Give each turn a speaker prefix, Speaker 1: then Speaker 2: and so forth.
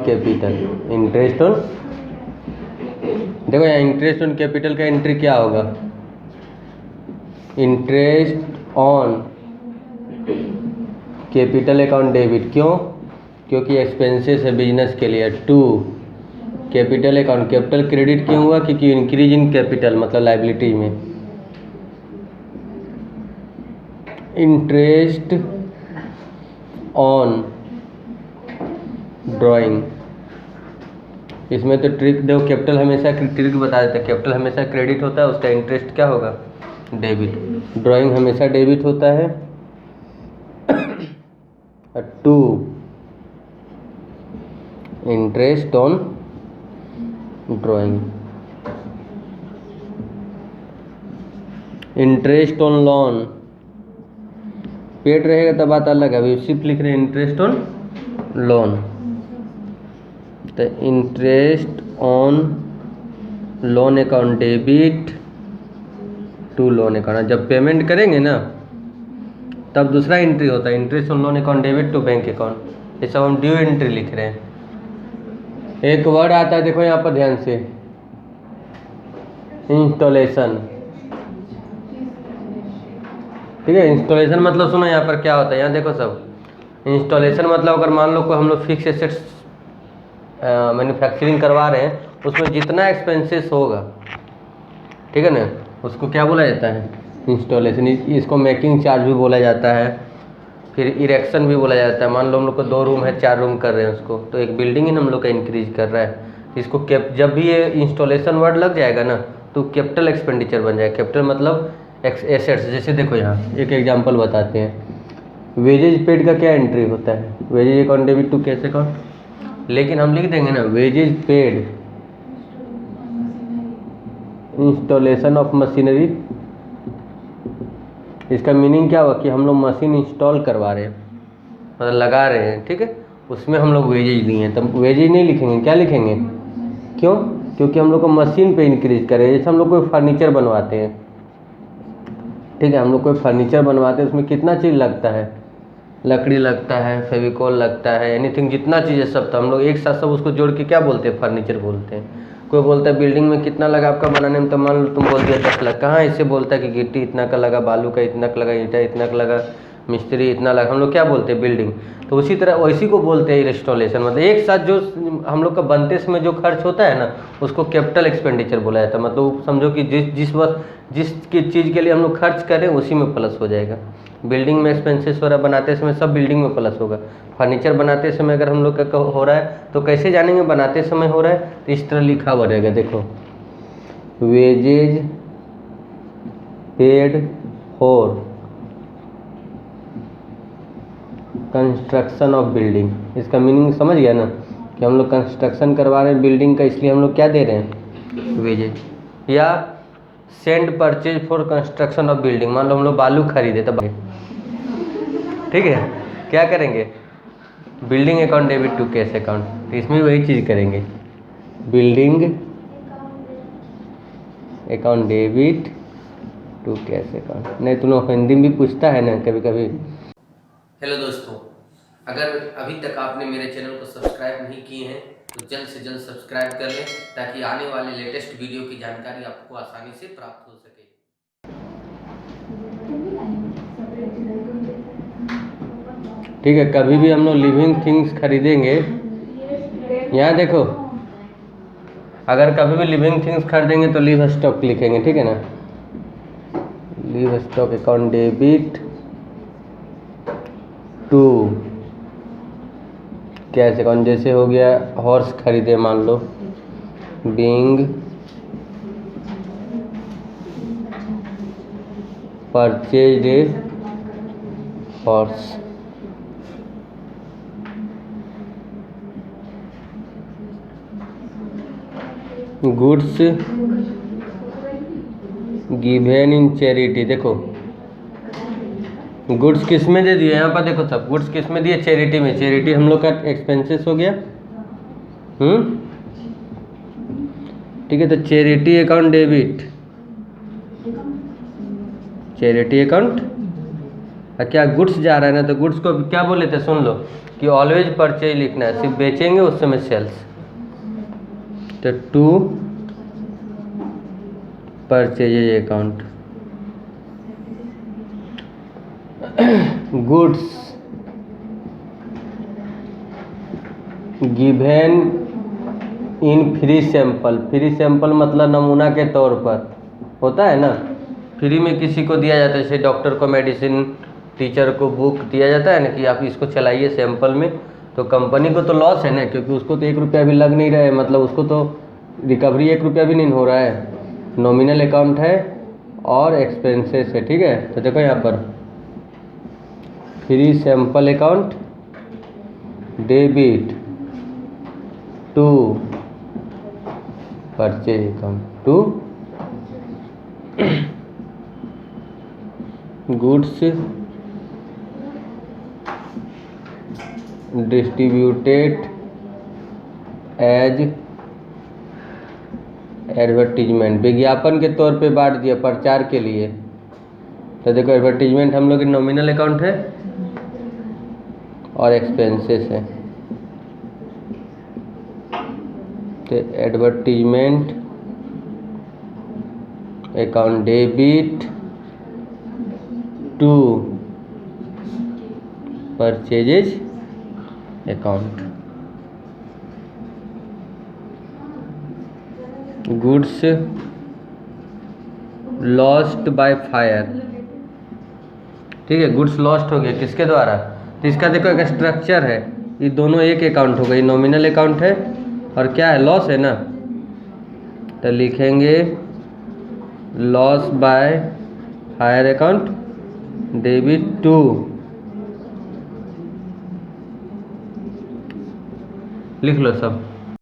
Speaker 1: Capital, interest on, देखो यहाँ interest on capital का एंट्री क्या होगा, interest on capital account debit. क्यों? क्योंकि एक्सपेंसेस है बिजनेस के लिए। To capital account, capital credit क्यों हुआ? क्योंकि इंक्रीज इन कैपिटल मतलब लाइबिलिटी में। इंटरेस्ट ऑन ड्राइंग, इसमें तो ट्रिक देखो, कैपिटल हमेशा ट्रिक बता देते हैं, कैपिटल हमेशा क्रेडिट होता है, उसका इंटरेस्ट क्या होगा? डेबिट। ड्राइंग हमेशा डेबिट होता है। To interest on drawing, interest on loan, paid रहेगा तो बात अलग है, अभी सिर्फ लिख रहे हैं इंटरेस्ट ऑन लोन। तो interest on loan account debit to loan account, जब पेमेंट करेंगे ना तब दूसरा एंट्री होता है, interest on loan account debit to bank account. ये सब हम ड्यू एंट्री लिख रहे हैं। एक वर्ड आता है देखो यहाँ पर ध्यान से, इंस्टॉलेशन। ठीक है, इंस्टॉलेशन मतलब सुनो यहाँ पर क्या होता है, यहाँ देखो सब, इंस्टॉलेशन मतलब अगर मान लो को हम लोग फिक्स एसेट्स मैन्युफैक्चरिंग करवा रहे हैं, उसमें जितना एक्सपेंसेस होगा, ठीक है ना, उसको क्या बोला जाता है? इंस्टॉलेशन। इसको मेकिंग चार्ज भी बोला जाता है, फिर इरेक्शन भी बोला जाता है। मान लो हम लोग को 2 रूम है, 4 रूम कर रहे हैं उसको, तो एक बिल्डिंग ही हम लोग का इंक्रीज कर रहा है। इसको जब भी ये इंस्टॉलेशन वर्ड लग जाएगा ना तो कैपिटल एक्सपेंडिचर बन जाएगा। कैपिटल मतलब एसेट्स। जैसे देखो यहाँ एक एग्जांपल बताते हैं, वेजेज पेड का क्या एंट्री होता है? Wages account debit to cash account, लेकिन हम लिख देंगे ना wages paid installation of machinery. इसका मीनिंग क्या हुआ कि हम लोग मशीन इंस्टॉल करवा रहे हैं, मतलब लगा रहे हैं, ठीक है, उसमें हम लोग वेजेज दिए हैं। तब वेजेज नहीं लिखेंगे, क्या लिखेंगे? क्यों? क्योंकि हम लोग को मशीन पे इंक्रीज करें। जैसे हम लोग कोई फर्नीचर बनवाते हैं, ठीक है, हम लोग कोई फर्नीचर बनवाते हैं, उसमें कितना चीज़ लगता है? लकड़ी लगता है, फेविकॉल लगता है, एनीथिंग जितना चीज़ है सब, तो हम लोग एक साथ सब उसको जोड़ के क्या बोलते हैं? फर्नीचर बोलते हैं। कोई बोलता है बिल्डिंग में कितना लगा आपका बनाने में, तो मान लो तुम बोलते हो 10 लाख, कहाँ इससे बोलता है कि गिट्टी इतना का लगा, बालू का इतना का लगा, ईंटा इतना का लगा, मिस्त्री इतना लगा, हम लोग क्या बोलते हैं? बिल्डिंग। तो उसी तरह वैसी को बोलते हैं इंस्टॉलेशन, मतलब एक साथ जो हम लोग का बनते समय जो खर्च होता है ना उसको कैपिटल एक्सपेंडिचर बोला जाता है। मतलब समझो कि जिस चीज़ के लिए हम लोग खर्च करें उसी में प्लस हो जाएगा। बिल्डिंग में एक्सपेंसेस हो रहा है, बनाते समय सब बिल्डिंग में प्लस होगा। फर्नीचर बनाते समय अगर हम लोग का हो रहा है तो कैसे जानेंगे बनाते समय हो रहा है? तो इस तरह लिखा हुआ रहेगा, देखो, wages paid for construction of building. इसका मीनिंग समझ गया ना कि हम लोग कंस्ट्रक्शन करवा रहे हैं बिल्डिंग का, इसलिए हम लोग क्या दे रहे हैं? वेजेज। या send purchase for construction of building, मान लो हम लोग बालू खरीदे तब, ठीक है, क्या करेंगे? Building account debit to cash account. तो इसमें वही चीज़ करेंगे, building account debit to cash account. नहीं तुम लोग हिंदी में भी पूछता है ना कभी कभी।
Speaker 2: हेलो दोस्तों, अगर अभी तक आपने मेरे चैनल को सब्सक्राइब नहीं किए हैं तो जल्द से जल्द सब्सक्राइब कर लें, ताकि आने वाले लेटेस्ट वीडियो की जानकारी आपको आसानी से प्राप्त हो सके।
Speaker 1: ठीक है, कभी भी हम लोग लिविंग थिंग्स खरीदेंगे, यहाँ देखो, अगर कभी भी लिविंग थिंग्स खरीदेंगे तो लिव स्टॉक लिखेंगे, ठीक है ना, livestock account debit to cash account. जैसे हो गया हॉर्स खरीदे, मान लो, being purchased a horse, goods given in charity. देखो गुड्स किस में दे दिए, यहाँ पर देखो सब गुड्स किस में दिए? चैरिटी में। चैरिटी हम लोग का एक्सपेंसेस हो गया, ठीक है। तो charity account debit, charity account और क्या गुड्स जा रहा है ना, तो गुड्स को क्या बोले थे सुन लो कि ऑलवेज परचेज लिखना है, सिर्फ बेचेंगे उस समय सेल्स। तो to purchases account, goods given in free sample. Free sample मतलब नमूना के तौर पर होता है ना, फ्री में किसी को दिया जाता है, जैसे डॉक्टर को मेडिसिन, टीचर को बुक दिया जाता है ना कि आप इसको चलाइए सैंपल में। तो कंपनी को तो लॉस है ना, क्योंकि उसको तो 1 रुपया भी लग नहीं रहा है, मतलब उसको तो रिकवरी 1 रुपया भी नहीं हो रहा है। नॉमिनल अकाउंट है और एक्सपेंसेस है, ठीक है। तो देखो यहाँ पर free sample account debit to purchase account to goods distributed as advertisement, विज्ञापन के तौर पे बांट दिया प्रचार के लिए। तो देखो एडवर्टीजमेंट हम लोग की नॉमिनल अकाउंट है और एक्सपेंसेस है। तो advertisement account debit to purchases account, goods lost by fire, ठीक है। गुड्स लॉस्ट हो गया किसके द्वारा, तो इसका देखो एक स्ट्रक्चर है, ये दोनों एक अकाउंट हो गई, नॉमिनल अकाउंट है और क्या है, लॉस है ना। तो लिखेंगे loss by fire account debit to, लिख लो सब।